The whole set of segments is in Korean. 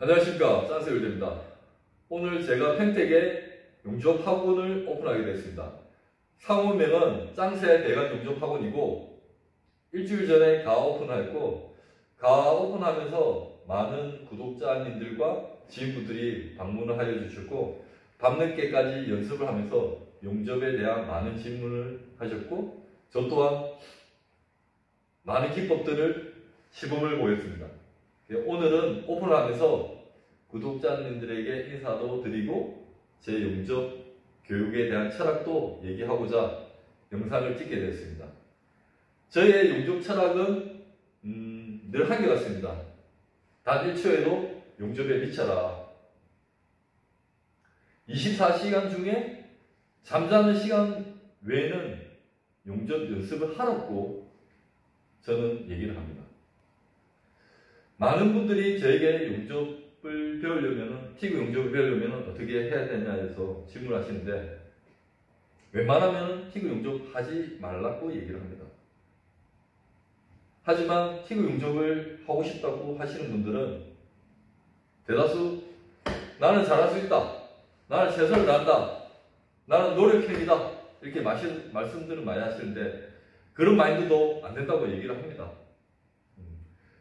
안녕하십니까, 짠스율대입니다. 오늘 제가 평택에 용접 학원을 오픈하게 됐습니다. 상호명은 짱새 대관 용접 학원이고 일주일 전에 가아 오픈했고, 가아 오픈하면서 많은 구독자님들과 지인분들이 방문을 하여 주셨고, 밤늦게까지 연습을 하면서 용접에 대한 많은 질문을 하셨고, 저 또한 많은 기법들을 시범을 보였습니다. 오늘은 오픈을 하면서 구독자님들에게 인사도 드리고 제 용접 교육에 대한 철학도 얘기하고자 영상을 찍게 되었습니다. 저의 용접 철학은 늘 한결같습니다. 단 1초에도 용접에 미쳐라. 24시간 중에 잠자는 시간 외에는 용접 연습을 하라고 저는 얘기를 합니다. 많은 분들이 저에게 용접을 배우려면, TIG 용접을 배우려면 어떻게 해야 되냐 해서 질문하시는데, 웬만하면 TIG 용접하지 말라고 얘기를 합니다. 하지만 TIG 용접을 하고 싶다고 하시는 분들은 대다수 나는 잘할 수 있다, 나는 최선을 다한다, 나는 노력형이다, 이렇게 말씀들을 많이 하시는데, 그런 마인드도 안 된다고 얘기를 합니다.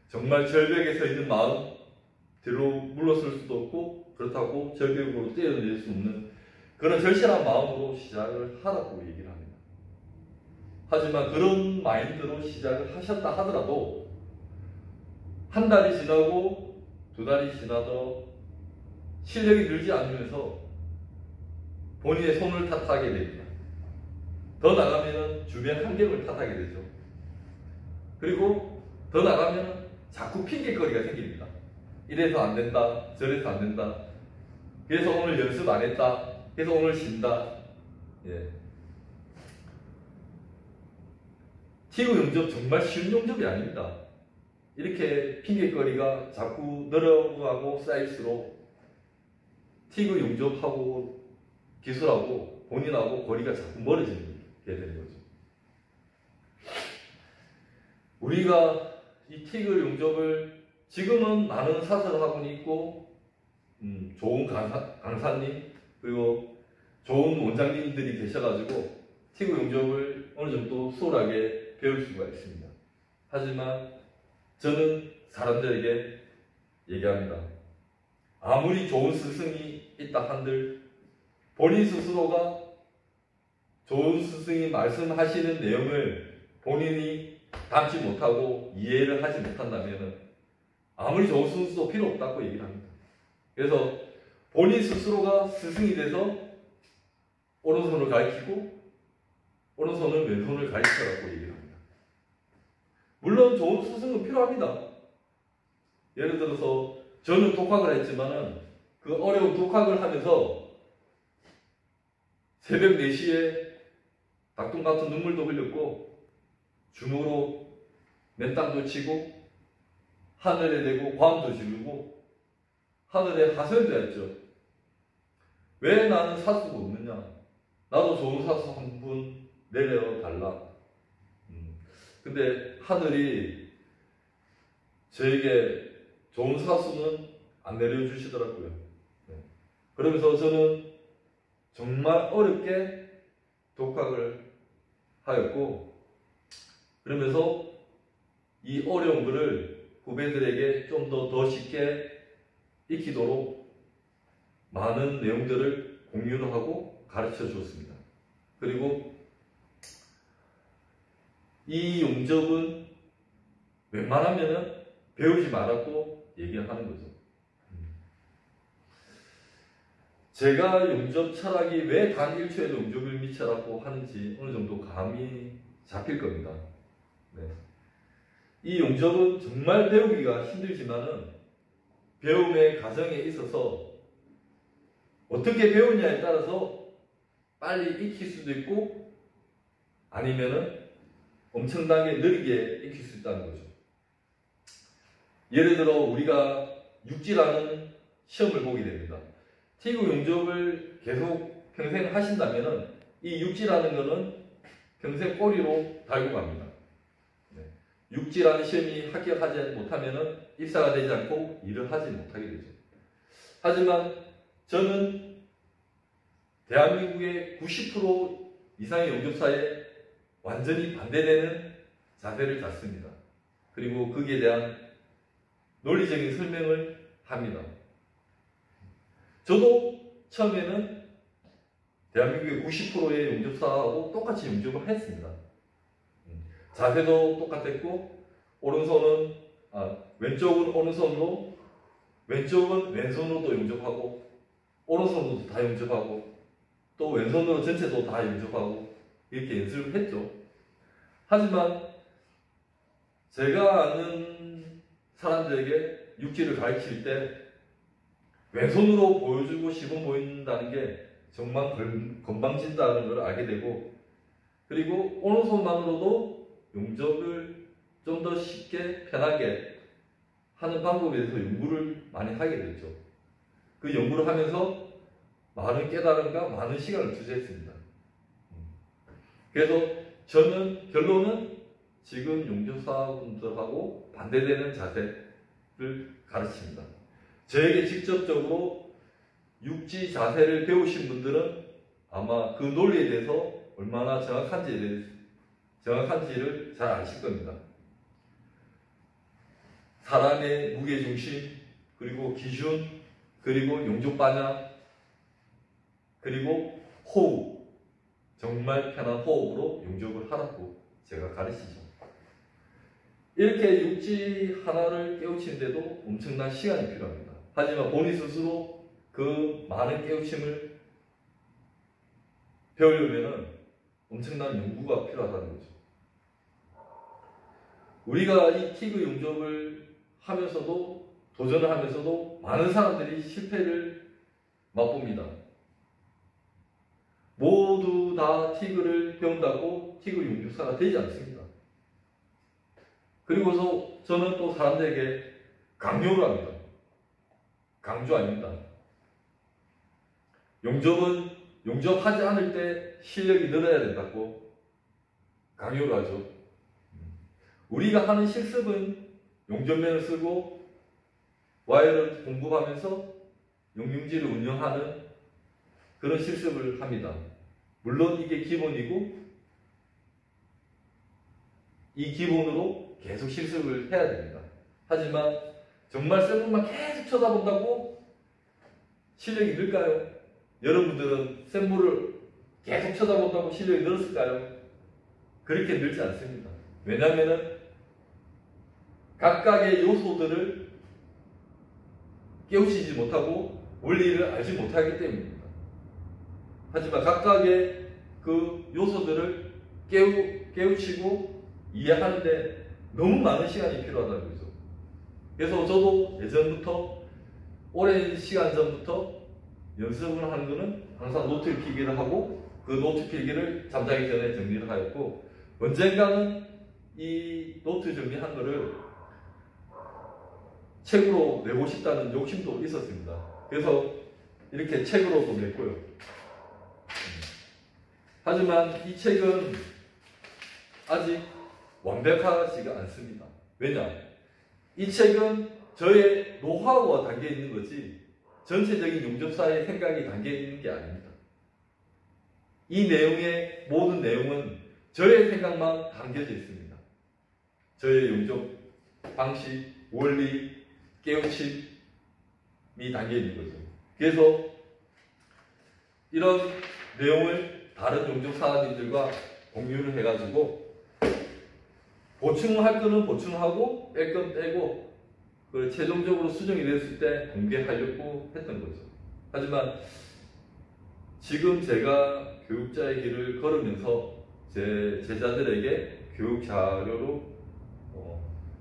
정말 절벽에 서 있는 마음, 뒤로 물러설 수도 없고 그렇다고 절벽으로 뛰어낼 수 없는 그런 절실한 마음으로 시작을 하라고 얘기를 합니다. 하지만 그런 마인드로 시작을 하셨다 하더라도 한 달이 지나고 두 달이 지나도 실력이 늘지 않으면서 본인의 손을 탓하게 됩니다. 더 나가면 주변 환경을 탓하게 되죠. 그리고 더 나가면 자꾸 핑계거리가 생깁니다. 이래서 안 된다, 저래서 안 된다, 그래서 오늘 연습 안 했다, 그래서 오늘 쉰다. TIG 용접 정말 쉬운 용접이 아닙니다. 이렇게 핑계거리가 자꾸 늘어가고 쌓일수록 TIG 용접하고 기술하고 본인하고 거리가 자꾸 멀어지게 되는 거죠. 우리가 이 TIG 용접을 지금은 많은 사설 학원이 있고 좋은 강사님 그리고 좋은 원장님들이 계셔가지고 TIG 용접을 어느 정도 수월하게 배울 수가 있습니다. 하지만 저는 사람들에게 얘기합니다. 아무리 좋은 스승이 있다 한들 본인 스스로가 좋은 스승이 말씀하시는 내용을 본인이 담지 못하고 이해를 하지 못한다면 아무리 좋은 스승도 필요 없다고 얘기를 합니다. 그래서 본인 스스로가 스승이 돼서 오른손을 가리키고 오른손은 왼손을 가리키라고 얘기를 합니다. 물론 좋은 스승은 필요합니다. 예를 들어서 저는 독학을 했지만은 그 어려운 독학을 하면서 새벽 4시에 닭똥 같은 눈물도 흘렸고 주먹으로 맨땅도 치고 하늘에 대고 고함도 지르고 하늘에 하소연도 했죠. 왜 나는 사수가 없느냐? 나도 좋은 사수 한 분 내려달라. 근데 하늘이 저에게 좋은 사수는 안 내려주시더라고요. 그러면서 저는 정말 어렵게 독학을 하였고, 그러면서 이 어려운 글을 후배들에게 좀 더 쉽게 익히도록 많은 내용들을 공유를 하고 가르쳐 주었습니다. 그리고 이 용접은 웬만하면 배우지 말라고 얘기를 하는 거죠. 제가 용접 철학이 왜 단 1초에도 용접을 미쳐라고 하는지 어느 정도 감이 잡힐 겁니다. 이 용접은 정말 배우기가 힘들지만은 배움의 과정에 있어서 어떻게 배우냐에 따라서 빨리 익힐 수도 있고 아니면은 엄청나게 느리게 익힐 수 있다는 거죠. 예를 들어 우리가 육지라는 시험을 보게 됩니다. TIG 용접을 계속 평생 하신다면은 이 육지라는 거는 평생 꼬리로 달고 갑니다. 육지라는 시험이 합격하지 못하면 입사가 되지 않고 일을 하지 못하게 되죠. 하지만 저는 대한민국의 90% 이상의 용접사에 완전히 반대되는 자세를 갖습니다. 그리고 거기에 대한 논리적인 설명을 합니다. 저도 처음에는 대한민국의 90%의 용접사하고 똑같이 용접을 했습니다. 자세도 똑같았고, 오른손은, 왼쪽은 오른손으로, 왼쪽은 왼손으로도 용접하고, 오른손으로도 다 용접하고, 또 왼손으로 전체도 다 용접하고, 이렇게 연습을 했죠. 하지만 제가 아는 사람들에게 육지를 가르칠 때 왼손으로 보여주고 시범 보인다는 게 정말 건방진다는 걸 알게 되고, 그리고 오른손만으로도 용접을 좀 더 쉽게 편하게 하는 방법에 대해서 연구를 많이 하게 됐죠. 그 연구를 하면서 많은 깨달음과 많은 시간을 투자했습니다. 그래서 저는 결론은 지금 용접사분들하고 반대되는 자세를 가르칩니다. 저에게 직접적으로 육지 자세를 배우신 분들은 아마 그 논리에 대해서 얼마나 정확한지를 잘 아실 겁니다. 사람의 무게중심, 그리고 기준, 그리고 용접 반향, 그리고 호흡, 정말 편한 호흡으로 용접을 하라고 제가 가르치죠. 이렇게 육지 하나를 깨우치는데도 엄청난 시간이 필요합니다. 하지만 본인 스스로 그 많은 깨우침을 배우려면 엄청난 연구가 필요하다는 거죠. 우리가 이 TIG 용접을 하면서도, 도전을 하면서도 많은 사람들이 실패를 맛봅니다. 모두 다 TIG를 배운다고 TIG 용접사가 되지 않습니다. 그리고서 저는 또 사람들에게 강요를 합니다. 강조 아닙니다. 용접하지 않을 때 실력이 늘어야 된다고 강요를 하죠. 우리가 하는 실습은 용접면을 쓰고 와이어를 공급하면서 용융지를 운영하는 그런 실습을 합니다. 물론 이게 기본이고, 이 기본으로 계속 실습을 해야 됩니다. 하지만 정말 샘물만 계속 쳐다본다고 실력이 늘까요? 여러분들은 샘물을 계속 쳐다본다고 실력이 늘었을까요? 그렇게 늘지 않습니다. 왜냐하면 각각의 요소들을 깨우치지 못하고 원리를 알지 못하기 때문입니다. 하지만 각각의 그 요소들을 깨우치고 이해하는데 너무 많은 시간이 필요하다는 거죠. 그래서 저도 예전부터, 오랜 시간 전부터 연습을 하는 거는 항상 노트 필기를 하고, 그 노트 필기를 잠자기 전에 정리를 하였고, 언젠가는 이 노트 정리한 거를 책으로 내고 싶다는 욕심도 있었습니다. 그래서 이렇게 책으로도 냈고요. 하지만 이 책은 아직 완벽하지가 않습니다. 왜냐? 이 책은 저의 노하우가 담겨 있는 거지 전체적인 용접사의 생각이 담겨 있는 게 아닙니다. 이 내용의 모든 내용은 저의 생각만 담겨져 있습니다. 저의 용접 방식, 원리, 깨우침이 담겨 있는 거죠. 그래서 이런 내용을 다른 용접사님들과 공유를 해가지고 보충할 거는 보충하고 뺄 건 빼고, 그걸 최종적으로 수정이 됐을 때 공개하려고 했던 거죠. 하지만 지금 제가 교육자의 길을 걸으면서 제 제자들에게 교육 자료로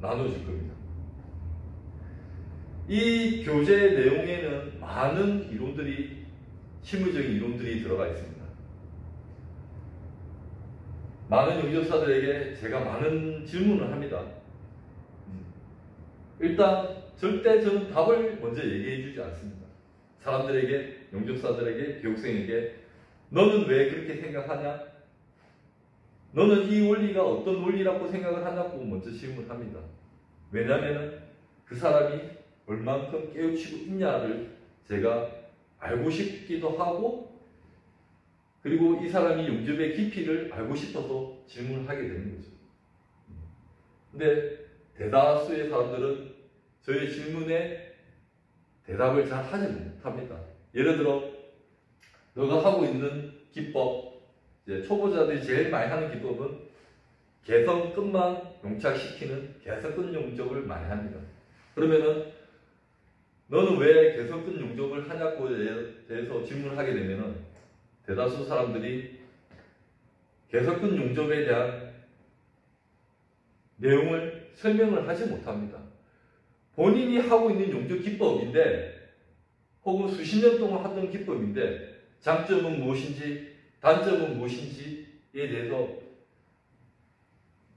나눠줄 겁니다. 이 교재 내용에는 많은 이론들이, 실무적인 이론들이 들어가 있습니다. 많은 용접사들에게 제가 많은 질문을 합니다. 일단 절대 저는 답을 먼저 얘기해 주지 않습니다. 사람들에게, 용접사들에게, 교육생에게 너는 왜 그렇게 생각하냐? 너는 이 원리가 어떤 원리라고 생각을 하냐고 먼저 질문합니다. 왜냐하면 그 사람이 얼만큼 깨우치고 있냐를 제가 알고 싶기도 하고, 그리고 이 사람이 용접의 깊이를 알고 싶어서 질문을 하게 되는 거죠. 근데 대다수의 사람들은 저의 질문에 대답을 잘 하지 못합니다. 예를 들어, 너가 하고 있는 기법, 이제 초보자들이 제일 많이 하는 기법은 개성끝만 용착시키는 개성끝 용접을 많이 합니다. 그러면은 너는 왜 개성끝 용접을 하냐고에 대해서 질문을 하게 되면은 대다수 사람들이 개성끝 용접에 대한 내용을 설명을 하지 못합니다. 본인이 하고 있는 용접 기법인데, 혹은 수십 년 동안 하던 기법인데, 장점은 무엇인지, 단점은 무엇인지에 대해서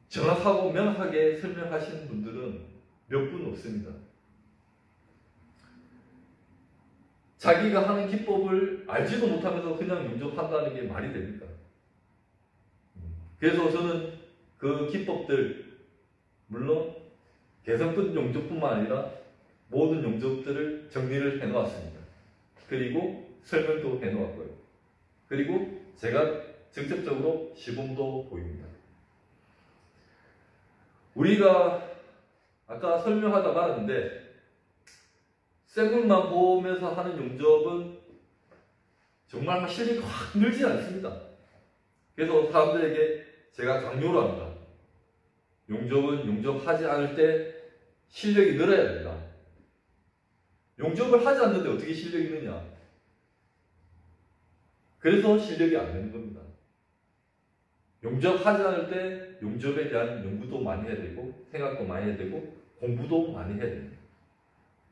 정확하고 명확하게 설명하시는 분들은 몇 분 없습니다. 자기가 하는 기법을 알지도 못하면서 그냥 용접한다는 게 말이 됩니까? 그래서 저는 그 기법들, 물론 개성끝 용접뿐만 아니라 모든 용접들을 정리를 해놓았습니다. 그리고 설명도 해놓았고요. 그리고 제가 직접적으로 시범도 보입니다. 우리가 아까 설명하다 말았는데, 샘플만 보면서 하는 용접은 정말 실력이 확 늘지 않습니다. 그래서 사람들에게 제가 강요를 합니다. 용접은 용접하지 않을 때 실력이 늘어야 됩니다. 용접을 하지 않는데 어떻게 실력이 느냐? 그래서 실력이 안 되는 겁니다. 용접하지 않을 때 용접에 대한 연구도 많이 해야 되고, 생각도 많이 해야 되고, 공부도 많이 해야 됩니다.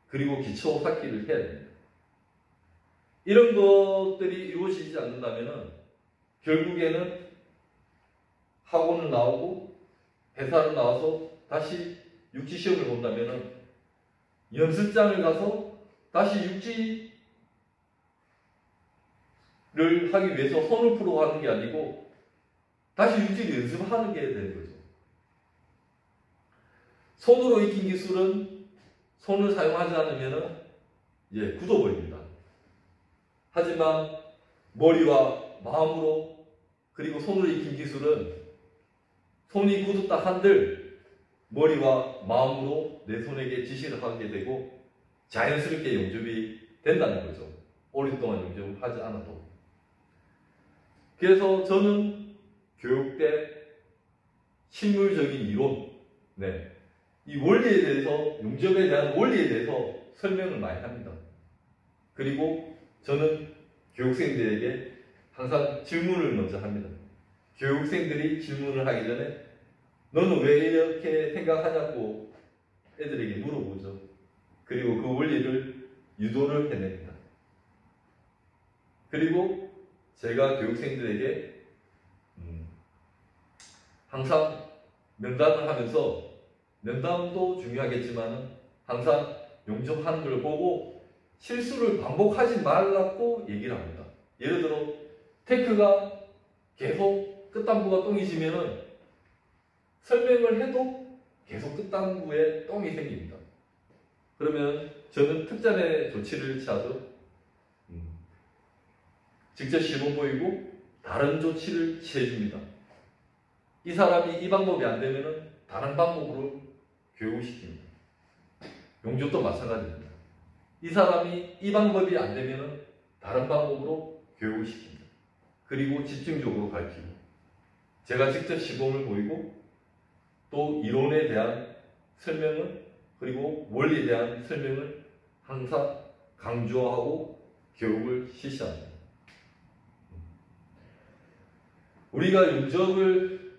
그리고 기초 쌓기를 해야 됩니다. 이런 것들이 이루어지지 않는다면 결국에는 학원을 나오고 회사를 나와서 다시 육지 시험을 본다면 연습장을 가서 다시 육지를 하기 위해서 손을 풀어 하는 게 아니고 다시 육지를 연습하는 게 되는 거죠. 손으로 익힌 기술은 손을 사용하지 않으면 굳어버립니다. 하지만 머리와 마음으로, 그리고 손으로 익힌 기술은 손이 굳었다 한들 머리와 마음으로 내 손에게 지시를 하게 되고 자연스럽게 용접이 된다는 거죠. 오랫동안 용접을 하지 않아도. 그래서 저는 교육 때 실물적인 이론, 이 원리에 대해서, 용접에 대한 원리에 대해서 설명을 많이 합니다. 그리고 저는 교육생들에게 항상 질문을 먼저 합니다. 교육생들이 질문을 하기 전에 너는 왜 이렇게 생각하냐고 애들에게 물어보죠. 그리고 그 원리를 유도를 해냅니다. 그리고 제가 교육생들에게 항상 면담을 하면서, 면담도 중요하겠지만 항상 용접하는 걸 보고 실수를 반복하지 말라고 얘기를 합니다. 예를 들어 테크가 계속 끝단부가 똥이 지면은 설명을 해도 계속 끝단부에 똥이 생깁니다. 그러면 저는 특단의 조치를 취하죠. 직접 시범 보이고 다른 조치를 취해줍니다. 이 사람이 이 방법이 안 되면은 다른 방법으로 교육을 시킵니다. 용접도 마찬가지입니다. 이 사람이 이 방법이 안 되면은 다른 방법으로 교육을 시킵니다. 그리고 집중적으로 가르치고, 제가 직접 시범을 보이고 또 이론에 대한 설명을, 그리고 원리에 대한 설명을 항상 강조하고 교육을 실시합니다. 우리가 용접을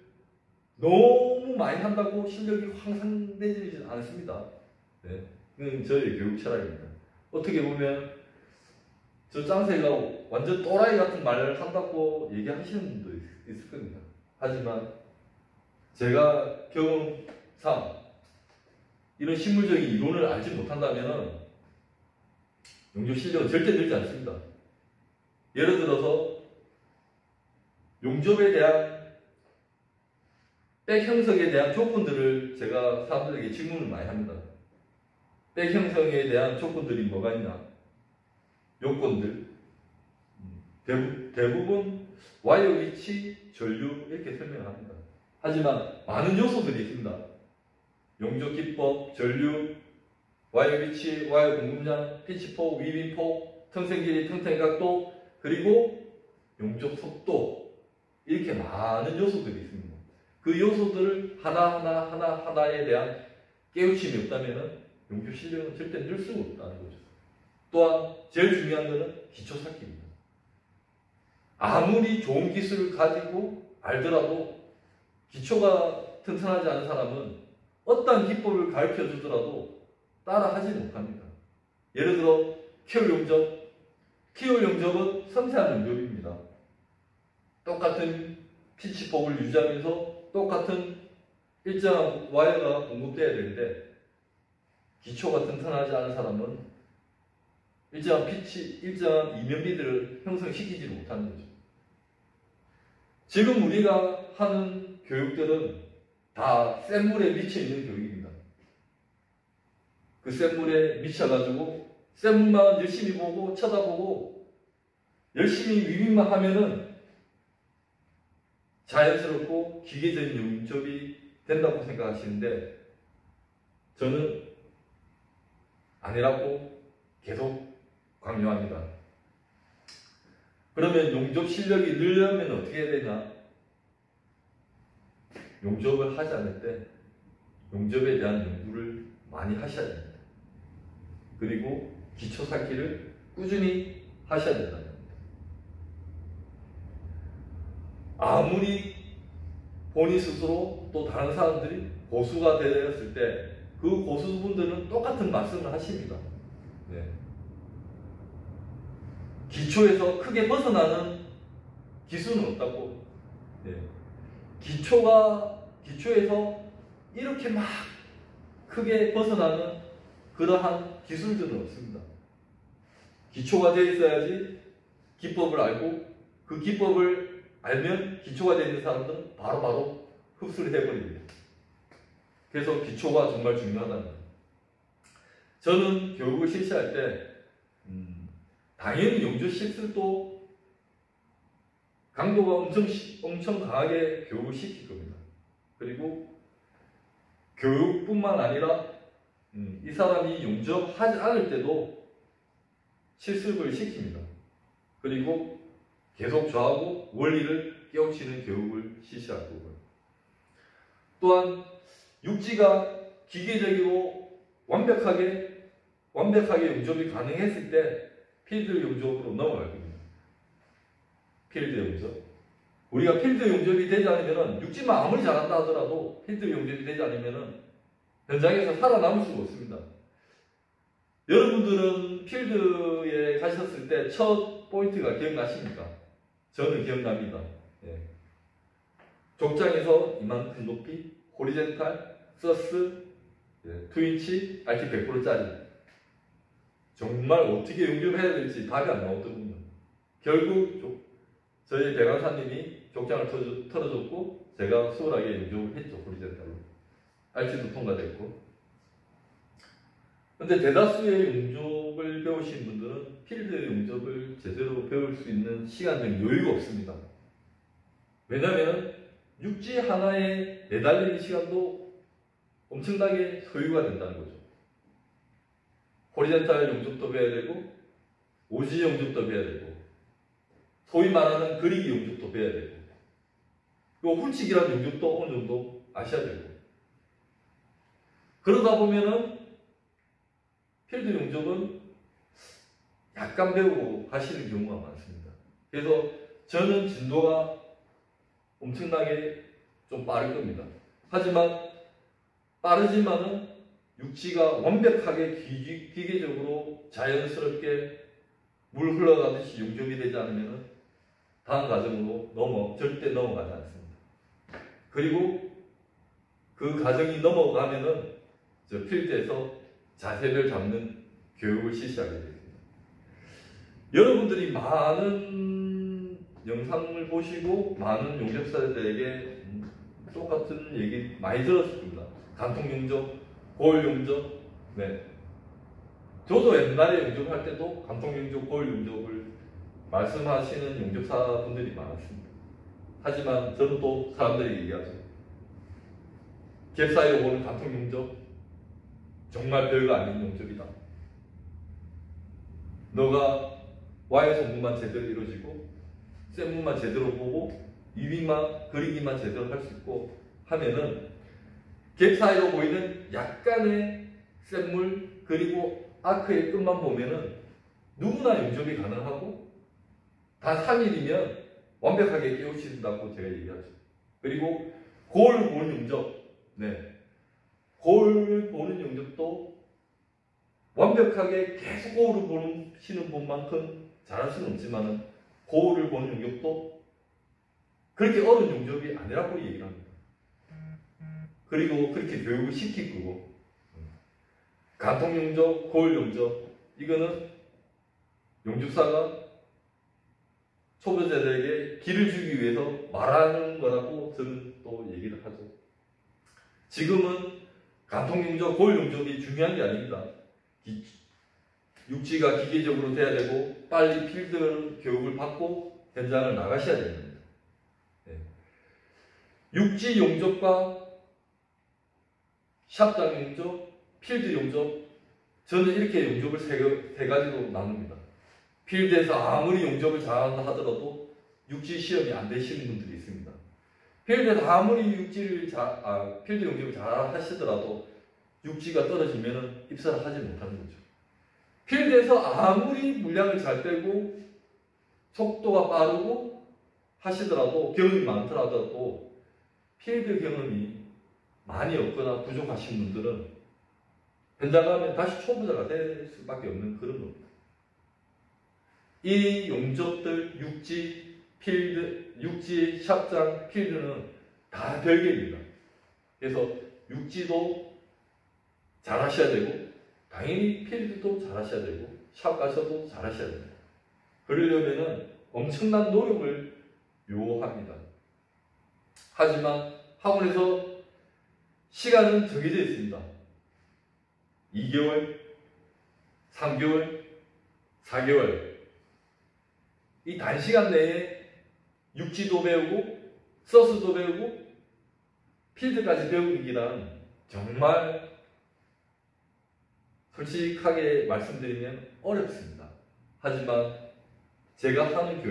너무 많이 한다고 실력이 향상되지 않습니다. 그건 저의 교육 철학입니다. 어떻게 보면 저 짱새가 완전 또라이 같은 말을 한다고 얘기하시는 분도 있을 겁니다. 하지만 제가 경험상 이런 실물적인 이론을 알지 못한다면 용접 실력은 절대 늘지 않습니다. 예를 들어서 용접에 대한 백 형성에 대한 조건들을 제가 사람들에게 질문을 많이 합니다. 백 형성에 대한 조건들이 뭐가 있나? 요건들 대부분 와이어 위치, 전류 이렇게 설명합니다. 하지만 많은 요소들이 있습니다. 용접 기법, 전류, 와이어 위치, 와이어 공급량, 피치폭, 위빙폭, 텅생 길이, 텅생 각도, 그리고 용접 속도, 이렇게 많은 요소들이 있습니다. 그 요소들을 하나하나에 대한 깨우침이 없다면 용접 실력은 절대 늘 수가 없다는 거죠. 또한 제일 중요한 것은 기초 쌓기입니다. 아무리 좋은 기술을 가지고 알더라도 기초가 튼튼하지 않은 사람은 어떠한 기법을 가르쳐 주더라도 따라 하지 못합니다. 예를 들어 키올 용접, 키올 용접은 섬세한 용접입니다. 똑같은 피치폭을 유지하면서 똑같은 일정한 와이어가 공급돼야 되는데 기초가 튼튼하지 않은 사람은 일정한 피치, 일정한 이면비들을 형성시키지 못하는 거죠. 지금 우리가 하는 교육들은 다 센 물에 미쳐 있는 교육입니다. 그 센 물에 미쳐가지고 센 물만 열심히 보고 쳐다보고 열심히 위빙만 하면은 자연스럽고 기계적인 용접이 된다고 생각하시는데 저는 아니라고 계속 강요합니다. 그러면 용접 실력이 늘려면 어떻게 해야 되냐? 용접을 하지 않을 때 용접에 대한 연구를 많이 하셔야 됩니다. 그리고 기초 쌓기를 꾸준히 하셔야 된다는 겁니다. 아무리 본인 스스로 또 다른 사람들이 고수가 되었을 때 그 고수분들은 똑같은 말씀을 하십니다. 네. 기초에서 크게 벗어나는 기술은 없다고. 네. 기초에서 이렇게 막 크게 벗어나는 그러한 기술들은 없습니다. 기초가 되어 있어야지 기법을 알고 그 기법을 알면 기초가 되어 있는 사람들은 바로바로 흡수를 해버립니다. 그래서 기초가 정말 중요하다는 거예요. 저는 교육을 실시할 때 당연히 용접 실습도 강도가 엄청 강하게 교육을 시킬 겁니다. 그리고 교육뿐만 아니라 이 사람이 용접하지 않을 때도 실습을 시킵니다. 그리고 계속 저하고 원리를 깨우치는 교육을 실시할 거고요. 또한 육지가 기계적으로 완벽하게 용접이 가능했을 때 필드 용접으로 넘어갈 겁니다. 필드 용접. 우리가 필드 용접이 되지 않으면 육지만 아무리 잘한다 하더라도 필드 용접이 되지 않으면 현장에서 살아남을 수가 없습니다. 여러분들은 필드에 가셨을 때 첫 포인트가 기억나십니까? 저는 기억납니다. 예. 족장에서 이만큼 높이, 호리젠탈, 서스, 2인치, RT 100%짜리. 정말 어떻게 용접해야 될지 답이 안 나오더군요. 결국 저희 배강사님이 족장을 털어줬고 제가 수월하게 용접을 했죠. 호리젠탈로. RT도 통과됐고. 근데 대다수의 용접을 배우신 분들은 필드 용접을 제대로 배울 수 있는 시간적 여유가 없습니다. 왜냐하면 육지 하나에 매달리는 시간도 엄청나게 소요가 된다는 거죠. 호리젠탈 용접도 배워야 되고 오지 용접도 배워야 되고 소위 말하는 그리기 용접도 배워야 되고 또 훌치기라는 용접도 어느 정도 아셔야 되고 그러다 보면은 필드 용접은 약간 배우고 하시는 경우가 많습니다. 그래서 저는 진도가 엄청나게 좀 빠를 겁니다. 하지만 빠르지만은 육지가 완벽하게 기계적으로 자연스럽게 물 흘러가듯이 용접이 되지 않으면 다음 과정으로 절대 넘어가지 않습니다. 그리고 그 과정이 넘어가면은 저 필드에서 자세를 잡는 교육을 실시하게 되겠습니다. 여러분들이 많은 영상을 보시고 많은 용접사들에게 똑같은 얘기 많이 들었을 겁니다. 간통 용접, 고열 용접, 네. 저도 옛날에 용접할 때도 간통 용접, 고일 용접을 말씀하시는 용접사분들이 많았습니다. 하지만 저는 또 사람들이 얘기하죠. 갭 사이로 보는 간통 용접 정말 별거 아닌 용접이다. 너가 와이어 손문만 제대로 이루어지고 쌤문만 제대로 보고 위빙만 그리기만 제대로 할 수 있고 하면은 갭 사이로 보이는 약간의 쌤물 그리고 아크의 끝만 보면은 누구나 용접이 가능하고 단 3일이면 완벽하게 깨우친다고 제가 얘기하죠. 그리고 거울을 보는 용접, 네, 거울을 보는 용접도 완벽하게 계속 거울을 보시는 분만큼 잘할 수는 없지만 거울을 보는 용접도 그렇게 어려운 용접이 아니라고 얘기를 합니다. 그리고 그렇게 교육을 시킬 거고 간통 용접, 거울 용접 이거는 용접사가 초보자들에게 길을 주기 위해서 말하는 거라고 저는 또 얘기를 하죠. 지금은 간통 용접, 거울 용접이 중요한 게 아닙니다. 육지가 기계적으로 돼야 되고 빨리 필드 교육을 받고 현장을 나가셔야 됩니다. 네. 육지 용접과 샵장 용접, 필드 용접 저는 이렇게 용접을 세 가지로 나눕니다. 필드에서 아무리 용접을 잘한다 하더라도 육지 시험이 안 되시는 분들이 있습니다. 필드에서 아무리 필드 용접을 잘 하시더라도 육지가 떨어지면 입사를 하지 못하는 거죠. 필드에서 아무리 물량을 잘 떼고 속도가 빠르고 하시더라도 경험이 많더라도 필드 경험이 많이 없거나 부족하신 분들은 현장 가면 다시 초보자가 될 수밖에 없는 그런 겁니다. 이 용접들 육지, 필드, 육지, 샵장, 필드는 다 별개입니다. 그래서 육지도 잘 하셔야 되고 당연히 필드도 잘 하셔야 되고 샵 가셔도 잘 하셔야 됩니다. 그러려면 엄청난 노력을 요합니다. 하지만 학원에서 시간은 정해져 있습니다. 2개월, 3개월, 4개월 이 단시간 내에 육지도 배우고 서스도 배우고 필드까지 배우기란 정말 솔직하게 말씀드리면 어렵습니다. 하지만 제가 하는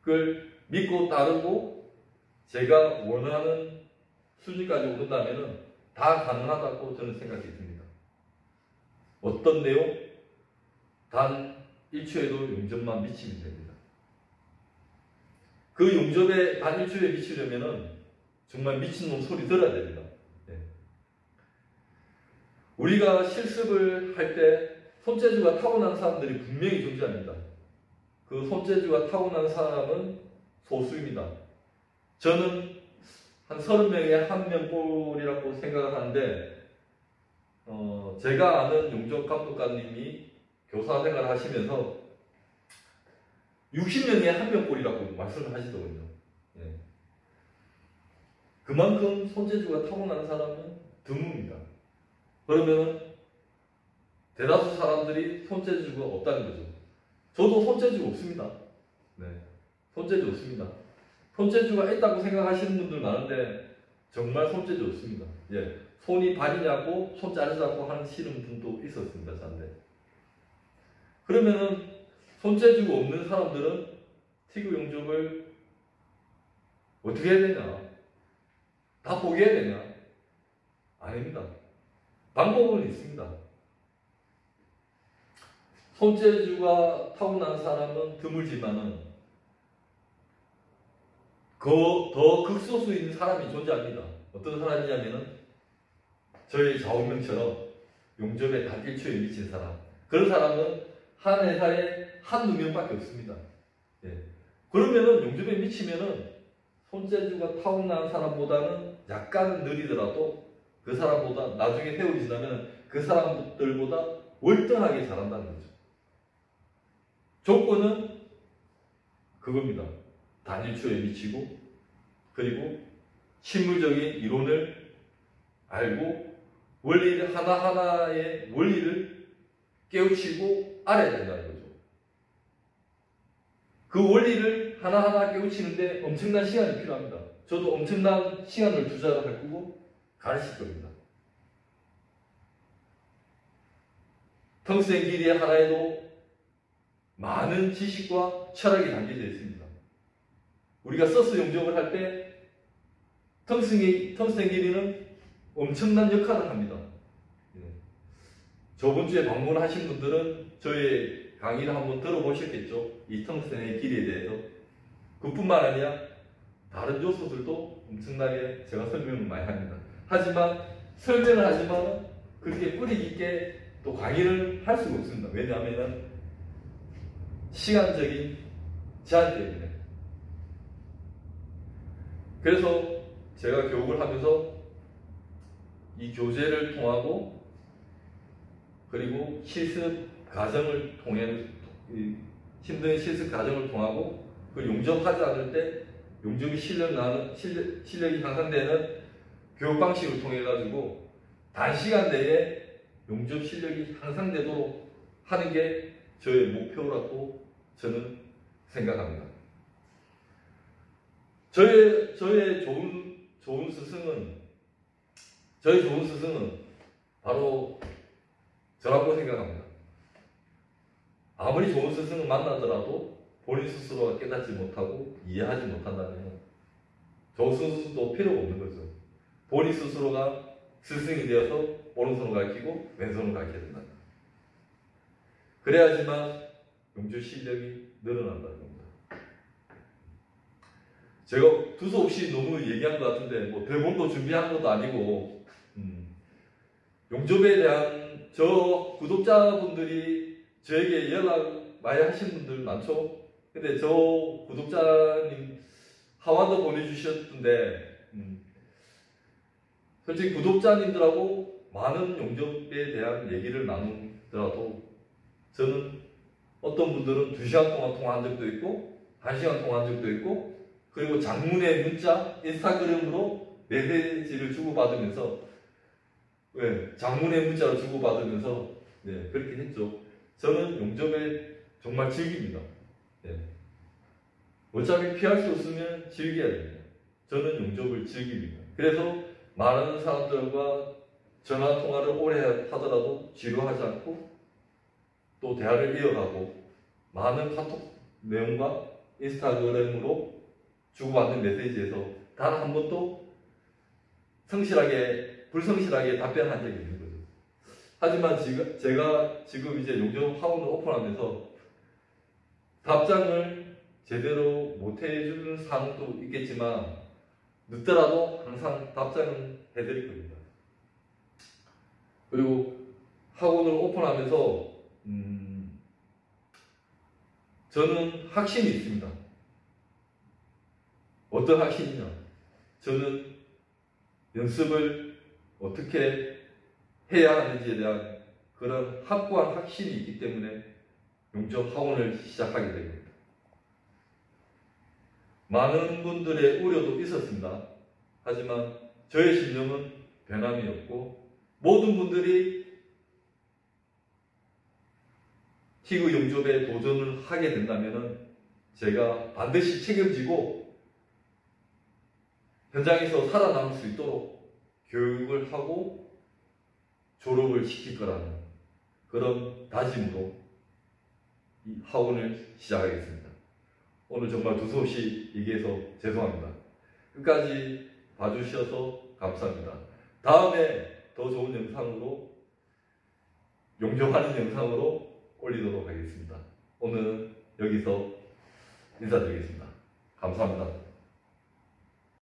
교육을 믿고 따르고 제가 원하는 수준까지 오른다면 다 가능하다고 저는 생각이 듭니다. 어떤 내용? 단 1초에도 용접만 미치면 됩니다. 그 용접에 단 1초에 미치려면 정말 미친놈 소리 들어야 됩니다. 네. 우리가 실습을 할 때 손재주가 타고난 사람들이 분명히 존재합니다. 그 손재주가 타고난 사람은 소수입니다. 저는 한 30명에 1명 꼴이라고 생각을 하는데 제가 아는 용접 감독관님이 교사 생활을 하시면서 60명에 1명 꼴이라고 말씀을 하시더군요. 예. 그만큼 손재주가 타고난 사람은 드뭅니다. 그러면 대다수 사람들이 손재주가 없다는 거죠. 저도 손재주가 없습니다. 네. 손재주 없습니다. 손재주가 있다고 생각하시는 분들 많은데 정말 손재주 없습니다. 예. 손이 발이냐고 손 자르자고 하시는 분도 있었습니다. 저한테. 그러면은 손재주가 없는 사람들은 티그 용접을 어떻게 해야 되냐? 다 포기해야 되냐? 아닙니다. 방법은 있습니다. 손재주가 타고난 사람은 드물지만은 더 극소수인 사람이 존재합니다. 어떤 사람이냐면은 저희 좌우명처럼 용접에 단 1초에 미친 사람. 그런 사람은 한 회사에 한두 명밖에 없습니다. 예. 그러면은 용접에 미치면은 손재주가 타고난 사람보다는 약간은 느리더라도 그 사람보다 나중에 세월 지나면 그 사람들보다 월등하게 잘한다는 거죠. 조건은 그겁니다. 단 1초에 미치고 그리고 실물적인 이론을 알고 원리를 하나하나의 원리를 깨우치고 알아야 된다는 거죠. 그 원리를 하나하나 깨우치는데 엄청난 시간이 필요합니다. 저도 엄청난 시간을 투자를 할 거고 가르칠 겁니다. 텅스텐 길이의 하나에도 많은 지식과 철학이 담겨져 있습니다. 우리가 서스 용접을 할 때 텅스텐 길이는 엄청난 역할을 합니다. 저번 주에 방문하신 분들은 저의 강의를 한번 들어보셨겠죠. 이 텅스텐의 길이에 대해서. 그뿐만 아니라 다른 요소들도 엄청나게 제가 설명을 많이 합니다. 하지만 설명을 하지만 그렇게 뿌리 깊게 또 강의를 할 수가 없습니다. 왜냐하면 시간적인 제한 때문에. 그래서 제가 교육을 하면서 이 교재를 통하고 그리고 실습 과정을 통해 힘든 실습 과정을 통하고 그 용접하지 않을 때 용접이 실력이 향상되는 교육 방식을 통해 가지고 단시간 내에 용접 실력이 향상되도록 하는 게 저의 목표라고 저는 생각합니다. 저의 좋은 스승은 바로 저라고 생각합니다. 아무리 좋은 스승을 만나더라도 본인 스스로가 깨닫지 못하고 이해하지 못한다면 좋은 스승도 필요가 없는 거죠. 본인 스스로가 스승이 되어서 오른손을 가르치고 왼손을 가르쳐야 된다. 그래야지만 용접 실력이 늘어난다는 겁니다. 제가 두서없이 너무 얘기한 것 같은데 뭐 대본도 준비한 것도 아니고 용접에 대한 저 구독자분들이 저에게 연락 많이 하신 분들 많죠? 근데 저 구독자님 하와도 보내주셨던데 솔직히 구독자님들하고 많은 용접에 대한 얘기를 나누더라도 저는 어떤 분들은 2시간 동안 통화한 적도 있고 1시간 통화한 적도 있고 그리고 장문의 문자, 인스타그램으로 메시지를 주고받으면서 장문의 문자를 주고받으면서 그렇게 했죠. 저는 용접에 정말 즐깁니다. 어차피 피할 수 없으면 즐겨야 됩니다. 저는 용접을 즐깁니다. 그래서 많은 사람들과 전화 통화를 오래 하더라도 지루하지 않고 또 대화를 이어가고 많은 카톡 내용과 인스타그램으로 주고받는 메시지에서 단 한 번도 불성실하게 답변한 적이 있는 거죠. 하지만 제가 지금 이제 용접 학원을 오픈하면서 답장을 제대로 못 해주는 상황도 있겠지만 늦더라도 항상 답장은 해드릴 겁니다. 그리고 학원을 오픈하면서 저는 확신이 있습니다. 어떤 확신이냐? 저는 연습을 어떻게 해야 하는지에 대한 그런 확고한 확신이 있기 때문에 용접 학원을 시작하게 됩니다. 많은 분들의 우려도 있었습니다. 하지만 저의 신념은 변함이 없고 모든 분들이 TIG 용접에 도전을 하게 된다면 제가 반드시 책임지고 현장에서 살아남을 수 있도록 교육을 하고 졸업을 시킬 거라는 그런 다짐으로 이 학원을 시작하겠습니다. 오늘 정말 두서없이 얘기해서 죄송합니다. 끝까지 봐주셔서 감사합니다. 다음에 더 좋은 영상으로 용접하는 영상으로 올리도록 하겠습니다. 오늘 여기서 인사드리겠습니다. 감사합니다.